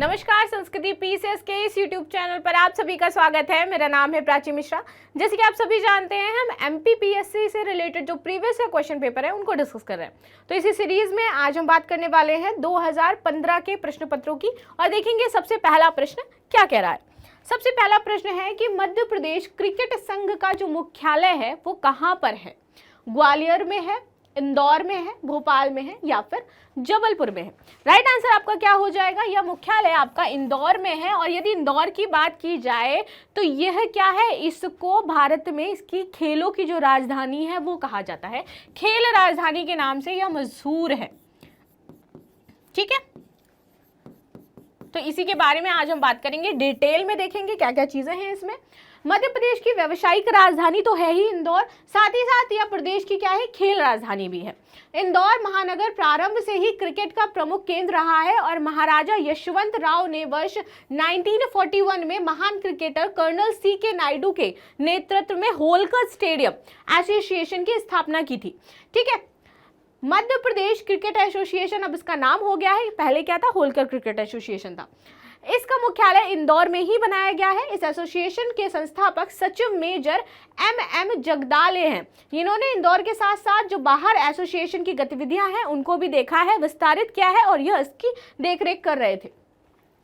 नमस्कार, संस्कृति पीसीएस के इस यूट्यूब चैनल पर आप सभी का स्वागत है। मेरा नाम है प्राची मिश्रा। जैसे कि आप सभी जानते हैं, हम एमपीपीएससी से रिलेटेड जो प्रीवियस क्वेश्चन पेपर है उनको डिस्कस कर रहे हैं। तो इसी सीरीज में आज हम बात करने वाले हैं 2015 के प्रश्न पत्रों की और देखेंगे सबसे पहला प्रश्न क्या कह रहा है। सबसे पहला प्रश्न है कि मध्य प्रदेश क्रिकेट संघ का जो मुख्यालय है वो कहाँ पर है? ग्वालियर में है, इंदौर में है, भोपाल में है या फिर जबलपुर में है? राइट आंसर आपका क्या हो जाएगा? यह मुख्यालय आपका इंदौर में है। और यदि इंदौर की बात की जाए तो यह क्या है, इसको भारत में इसकी खेलों की जो राजधानी है वो कहा जाता है। खेल राजधानी के नाम से यह मशहूर है। ठीक है, तो इसी के बारे में आज हम बात करेंगे, डिटेल में देखेंगे क्या क्या चीजें हैं इसमें। मध्य प्रदेश की व्यावसायिक राजधानी तो है ही इंदौर, साथ ही साथ यह प्रदेश की क्या है, खेल राजधानी भी है। इंदौर महानगर प्रारंभ से ही क्रिकेट का प्रमुख केंद्र रहा है और महाराजा यशवंत राव ने वर्ष 1941 में महान क्रिकेटर कर्नल सी.के. नायडू के नेतृत्व में होलकर स्टेडियम एसोसिएशन की स्थापना की थी। ठीक है, मध्य प्रदेश क्रिकेट एसोसिएशन अब इसका नाम हो गया है, पहले क्या था, होलकर क्रिकेट एसोसिएशन था। इसका मुख्यालय इंदौर में ही बनाया गया है। इस एसोसिएशन के संस्थापक सचिव मेजर एम जगदाले हैं। इन्होंने इंदौर के साथ साथ जो बाहर एसोसिएशन की गतिविधियां हैं उनको भी देखा है, विस्तारित किया है और यह इसकी देखरेख कर रहे थे।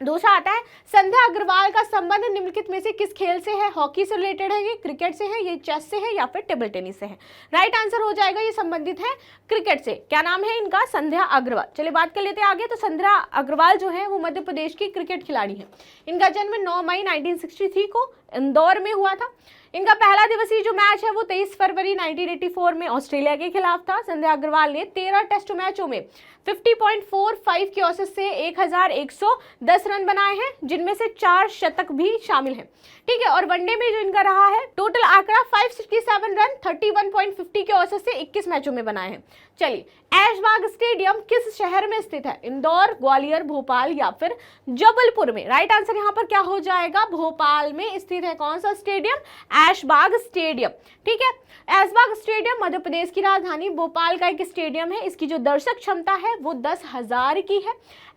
दूसरा आता है, संध्या अग्रवाल का संबंध निम्नलिखित में से किस खेल से है? हॉकी से रिलेटेड है, ये क्रिकेट से है, ये चेस से है या फिर टेबल टेनिस से है? राइट आंसर हो जाएगा ये संबंधित है क्रिकेट से। क्या नाम है इनका? संध्या अग्रवाल। चलिए बात कर लेते हैं आगे। तो संध्या अग्रवाल जो है वो मध्य प्रदेश की क्रिकेट खिलाड़ी है। इनका जन्म 9 मई 1963 को इंदौर में हुआ था। इनका पहला दिवसीय जो मैच है वो 23 फरवरी 1984 में ऑस्ट्रेलिया के खिलाफ था। संध्या अग्रवाल ने 13 टेस्ट मैचों में 50.45 की औसत से 1110 रन बनाए हैं, जिनमें से 4 शतक भी शामिल हैं। ठीक है, और वनडे में जो इनका रहा है टोटल आंकड़ा 567 रन 31.50 की औसत से 21 मैचों में बनाए हैं। चलिए, ऐशबाग स्टेडियम किस शहर में स्थित है? इंदौर, ग्वालियर, भोपाल या फिर जबलपुर में? राइट आंसर यहाँ पर क्या हो जाएगा? भोपाल में स्थित है कौन सा स्टेडियम? ऐशबाग स्टेडियम। ठीक है, ऐशबाग स्टेडियम मध्य प्रदेश की राजधानी भोपाल का एक स्टेडियम है। इसकी जो दर्शक क्षमता है वो 10,000 की है।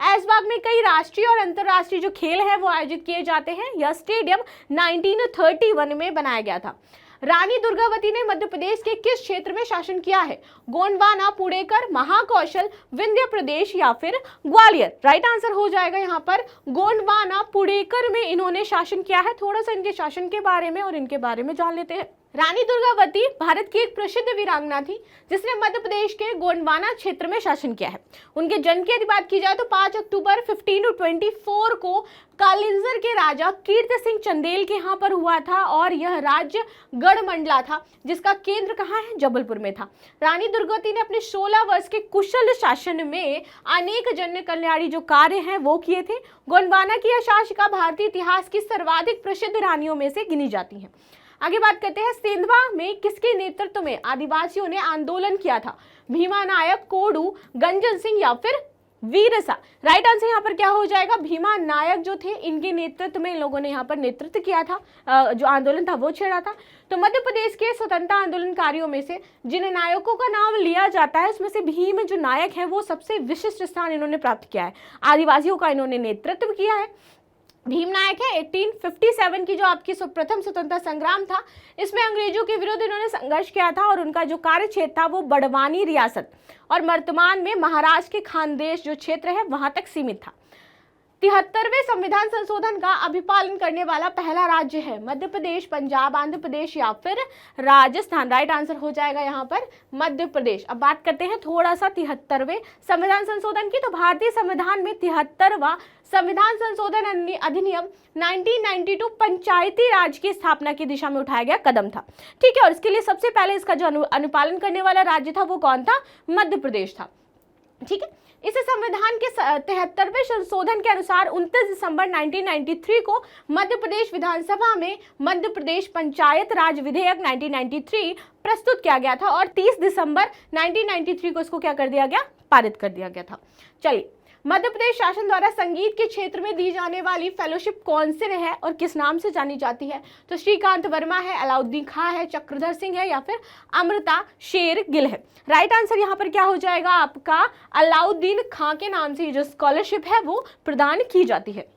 ऐशबाग में कई राष्ट्रीय और अंतर्राष्ट्रीय जो खेल है वो आयोजित किए जाते हैं। यह स्टेडियम 1931 में बनाया गया था। रानी दुर्गावती ने मध्य प्रदेश के किस क्षेत्र में शासन किया है? गोंडवाना, पुणेकर, महाकौशल, विंध्य प्रदेश या फिर ग्वालियर? राइट आंसर हो जाएगा यहाँ पर गोंडवाना, पुणेकर में इन्होंने शासन किया है। थोड़ा सा इनके शासन के बारे में और इनके बारे में जान लेते हैं। रानी दुर्गावती भारत की एक प्रसिद्ध वीरांगना थी जिसने मध्य प्रदेश के गोंडवाना क्षेत्र में शासन किया है। उनके जन्म की यदि बात की जाए तो 5 अक्टूबर 1524 को कालिंजर के राजा कीर्ति सिंह चंदेल के यहाँ पर हुआ था और यह राज्य गढ़मंडला था जिसका केंद्र कहाँ है? जबलपुर में था। रानी दुर्गावती ने अपने 16 वर्ष के कुशल शासन में अनेक जन कल्याणी जो कार्य हैं वो किए थे। गोंडवाना की यह शासिका भारतीय इतिहास की सर्वाधिक प्रसिद्ध रानियों में से गिनी जाती है। आगे बात करते हैं, सेंधवा में किसके नेतृत्व में आदिवासियों ने आंदोलन किया था? भीमा नायक, कोडू, गंजन सिंह या फिर वीरसा? राइट आंसर यहाँ पर क्या हो जाएगा? भीमा नायक जो थे इनके नेतृत्व में इन लोगों ने यहाँ पर नेतृत्व किया था, जो आंदोलन था वो छेड़ा था। तो मध्य प्रदेश के स्वतंत्रता आंदोलनकारियों में से जिन नायकों का नाम लिया जाता है उसमें से भीम जो नायक है वो सबसे विशिष्ट स्थान इन्होंने प्राप्त किया है। आदिवासियों का इन्होंने नेतृत्व किया है। भीम नायक है 1857 की जो आपकी प्रथम स्वतंत्रता संग्राम था, इसमें अंग्रेजों के विरुद्ध इन्होंने संघर्ष किया था और उनका जो कार्य क्षेत्र था वो बड़वानी रियासत और वर्तमान में महाराष्ट्र के खानदेश जो क्षेत्र है वहां तक सीमित था। 73वें संविधान संशोधन का अभिपालन करने वाला पहला राज्य है मध्य प्रदेश, पंजाब, आंध्र प्रदेश या फिर राजस्थान? राइट आंसर हो जाएगा यहाँ पर मध्य प्रदेश। अब बात करते हैं थोड़ा सा 73वें संविधान संशोधन की। तो भारतीय संविधान में 73वां संविधान संशोधन अधिनियम 1992 पंचायती राज की स्थापना की दिशा में उठाया गया कदम था। ठीक है, और इसके लिए सबसे पहले इसका जो अनुपालन करने वाला राज्य था वो कौन था? मध्य प्रदेश था। ठीक है, इस संविधान के 73वें संशोधन के अनुसार 29 दिसंबर 1993 को मध्य प्रदेश विधानसभा में मध्य प्रदेश पंचायत राज विधेयक 1993 प्रस्तुत किया गया था और 30 दिसंबर 1993 को इसको क्या कर दिया गया? पारित कर दिया गया था। चलिए, मध्य प्रदेश शासन द्वारा संगीत के क्षेत्र में दी जाने वाली फेलोशिप कौन से है और किस नाम से जानी जाती है? तो श्रीकांत वर्मा है, अलाउद्दीन खां है, चक्रधर सिंह है या फिर अमृता शेर गिल है? राइट आंसर यहाँ पर क्या हो जाएगा आपका? अलाउद्दीन खां के नाम से जो स्कॉलरशिप है वो प्रदान की जाती है।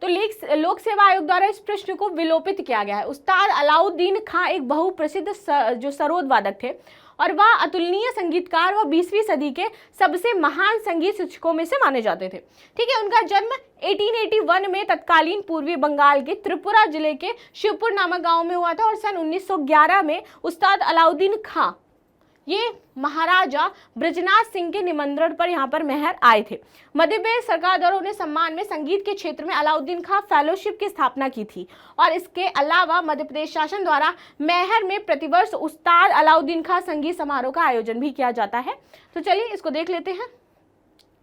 तो लोक सेवा आयोग द्वारा इस प्रश्न को विलोपित किया गया है। उस्ताद अलाउद्दीन खां एक बहुप्रसिद्ध जो सरोद वादक थे और वह अतुलनीय संगीतकार व 20वीं सदी के सबसे महान संगीत शिक्षकों में से माने जाते थे। ठीक है, उनका जन्म 1881 में तत्कालीन पूर्वी बंगाल के त्रिपुरा जिले के शिवपुर नामक गांव में हुआ था और सन 1911 में उस्ताद अलाउद्दीन खां ये महाराजा ब्रजनाथ सिंह के निमंत्रण पर यहाँ पर महर आए थे। मध्य प्रदेश सरकार द्वारा उन्हें सम्मान में संगीत के क्षेत्र में अलाउद्दीन खां फेलोशिप की स्थापना की थी और इसके अलावा मध्य प्रदेश शासन द्वारा महर में प्रतिवर्ष उस्ताद अलाउद्दीन खां संगीत समारोह का आयोजन भी किया जाता है। तो चलिए इसको देख लेते हैं।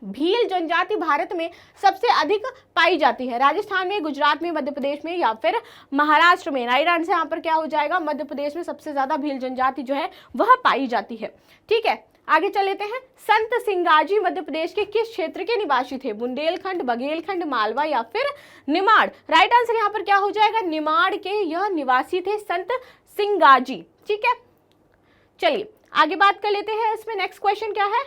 भील जनजाति भारत में सबसे अधिक पाई जाती है, राजस्थान में, गुजरात में, मध्य प्रदेश में या फिर महाराष्ट्र में। राइट आंसर यहाँ पर क्या हो जाएगा, मध्य प्रदेश में सबसे ज्यादा भील जनजाति जो है वह पाई जाती है। ठीक है, आगे चल लेते हैं। संत सिंगाजी मध्य प्रदेश के किस क्षेत्र के निवासी थे, बुंदेलखंड, बघेलखंड, मालवा या फिर निमाड़। राइट आंसर यहाँ पर क्या हो जाएगा, निमाड़ के यह निवासी थे संत सिंगाजी। ठीक है, चलिए आगे बात कर लेते हैं। इसमें नेक्स्ट क्वेश्चन क्या है,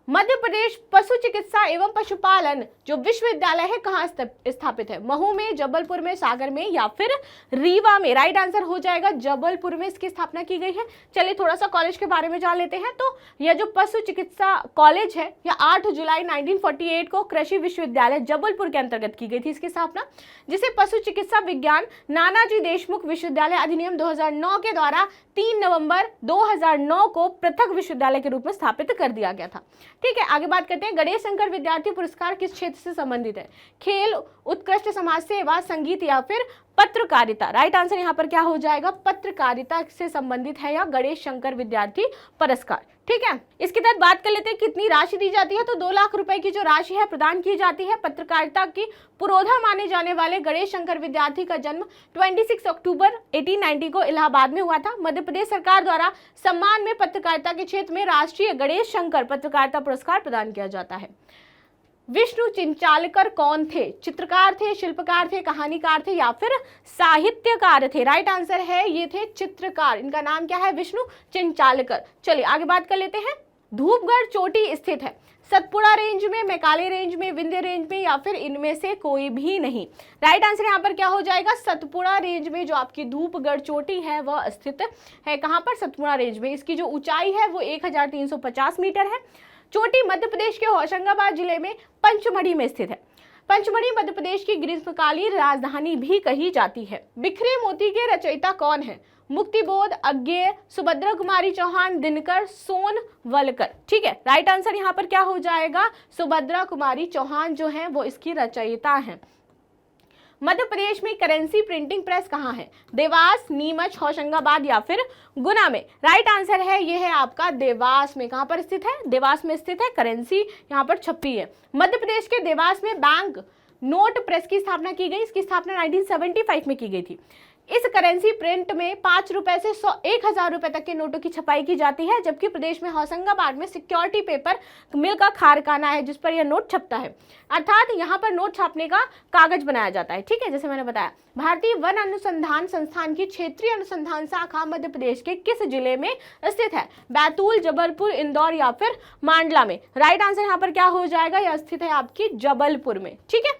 मध्य प्रदेश पशु चिकित्सा एवं पशुपालन जो विश्वविद्यालय है कहाँ स्थापित है, महू में, जबलपुर में, सागर में या फिर रीवा में। राइट आंसर हो जाएगा जबलपुर में इसकी स्थापना की गई है। चलिए थोड़ा सा कॉलेज के बारे में जान लेते हैं। तो यह जो पशु चिकित्सा कॉलेज है यह 8 जुलाई 1948 को कृषि विश्वविद्यालय जबलपुर के अंतर्गत की गई थी इसकी स्थापना, जिसे पशु चिकित्सा विज्ञान नानाजी देशमुख विश्वविद्यालय अधिनियम 2009 के द्वारा 3 नवंबर 2009 को पृथक विश्वविद्यालय के रूप में स्थापित कर दिया गया था। ठीक है, आगे बात करते हैं। गणेश शंकर विद्यार्थी पुरस्कार किस क्षेत्र से संबंधित है, खेल, उत्कृष्ट समाज सेवा, संगीत या फिर पत्रकारिता। राइट आंसर यहाँ पर क्या हो जाएगा, पत्रकारिता से संबंधित है या गणेश शंकर विद्यार्थी पुरस्कार। ठीक है, इसके तहत बात कर लेते हैं कितनी राशि दी जाती है। तो 2 लाख रुपए की जो राशि है प्रदान की जाती है। पत्रकारिता की पुरोधा माने जाने वाले गणेश शंकर विद्यार्थी का जन्म 26 अक्टूबर 1890 को इलाहाबाद में हुआ था। मध्य प्रदेश सरकार द्वारा सम्मान में पत्रकारिता के क्षेत्र में राष्ट्रीय गणेश शंकर पत्रकारिता पुरस्कार प्रदान किया जाता है। विष्णु चिंचालकर कौन थे, चित्रकार थे, शिल्पकार थे, कहानीकार थे या फिर साहित्यकार थे। राइट आंसर है ये थे चित्रकार। इनका नाम क्या है, विष्णु चिंचालकर। चलिए आगे बात कर लेते हैं। धूपगढ़ चोटी स्थित है, सतपुड़ा रेंज में, मैकाले रेंज में, विंध्य रेंज में या फिर इनमें से कोई भी नहीं। राइट आंसर यहाँ पर क्या हो जाएगा, सतपुड़ा रेंज में जो आपकी धूपगढ़ चोटी है वह स्थित है। कहाँ पर, सतपुड़ा रेंज में। इसकी जो ऊंचाई है वो 1350 मीटर है। चोटी मध्य प्रदेश के होशंगाबाद जिले में पंचमढ़ी में स्थित है। पंचमढ़ी मध्य प्रदेश की ग्रीष्मकालीन राजधानी भी कही जाती है। बिखरे मोती के रचयिता कौन है, मुक्तिबोध, अज्ञेय, सुभद्रा कुमारी चौहान, दिनकर, सोनवलकर। ठीक है, राइट आंसर यहाँ पर क्या हो जाएगा, सुभद्रा कुमारी चौहान जो है वो इसकी रचयिता है। मध्य प्रदेश में करेंसी प्रिंटिंग प्रेस कहाँ है, देवास, नीमच, होशंगाबाद या फिर गुना में। राइट आंसर है ये है आपका देवास में। कहाँ पर स्थित है, देवास में स्थित है, करेंसी यहाँ पर छपी है। मध्य प्रदेश के देवास में बैंक नोट प्रेस की स्थापना की गई। इसकी स्थापना 1975 में की गई थी। इस करेंसी प्रिंट में 5 रुपए से 1000 रुपए तक के नोटों की छपाई की जाती है, जबकि प्रदेश में होशंगाबाद में सिक्योरिटी पेपर मिल का कारखाना है जिस पर यह नोट छपता है, अर्थात यहाँ पर नोट छापने का कागज बनाया जाता है। ठीक है, जैसे मैंने बताया। भारतीय वन अनुसंधान संस्थान की क्षेत्रीय अनुसंधान शाखा मध्य प्रदेश के किस जिले में स्थित है, बैतूल, जबलपुर, इंदौर या फिर मांडला में। राइट आंसर यहाँ पर क्या हो जाएगा, यह स्थित है आपकी जबलपुर में। ठीक है,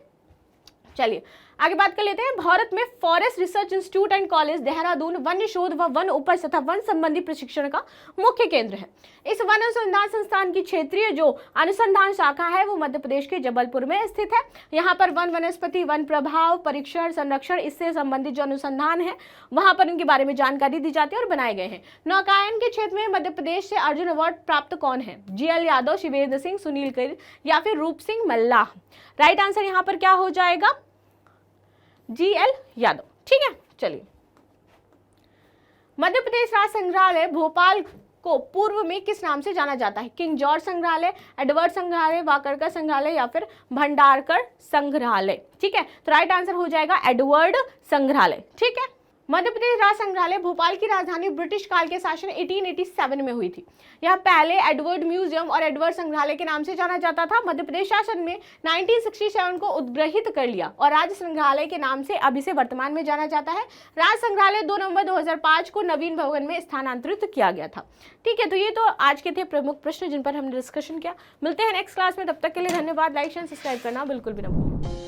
चलिए आगे बात कर लेते हैं। भारत में forest research institute and college Dehradun वन्य शोध व वन उपज तथा वन संबंधी प्रशिक्षण का मुख्य केंद्र है। इस वन अनुसंधान संस्थान की क्षेत्रीय जो अनुसंधान शाखा है वो मध्य प्रदेश के जबलपुर में स्थित है। यहाँ पर वन, वनस्पति, वन प्रभाव, परीक्षण, संरक्षण, इससे संबंधित जो अनुसंधान है वहां पर उनके बारे में जानकारी दी जाती है और बनाए गए हैं। नौकायन के क्षेत्र में मध्य प्रदेश से अर्जुन अवार्ड प्राप्त कौन है, GL यादव, शिवेंद्र सिंह, सुनील गिर या फिर रूप सिंह मल्लाह। राइट आंसर यहाँ पर क्या हो जाएगा, GL यादव। ठीक है, चलिए। मध्य प्रदेश राज्य संग्रहालय भोपाल को पूर्व में किस नाम से जाना जाता है, किंग जॉर्ज संग्रहालय, एडवर्ड संग्रहालय, वाकरकर संग्रहालय या फिर भंडारकर संग्रहालय। ठीक है, तो राइट आंसर हो जाएगा एडवर्ड संग्रहालय। ठीक है, मध्य प्रदेश राज्य संग्रहालय भोपाल की राजधानी ब्रिटिश काल के शासन 1887 में हुई थी। यह पहले एडवर्ड म्यूजियम और एडवर्ड संग्रहालय के नाम से जाना जाता था। मध्य प्रदेश शासन में 1967 को उद्ग्रहित कर लिया और राज्य संग्रहालय के नाम से अब इसे वर्तमान में जाना जाता है। राज्य संग्रहालय 2 नवंबर 2005 को नवीन भवन में स्थानांतरित किया गया था। ठीक है, तो ये तो आज के थे प्रमुख प्रश्न जिन पर हमने डिस्कशन किया। मिलते हैं नेक्स्ट क्लास में, तब तक के लिए धन्यवाद। लाइक एंड सब्सक्राइब करना बिल्कुल भी ना भूलें।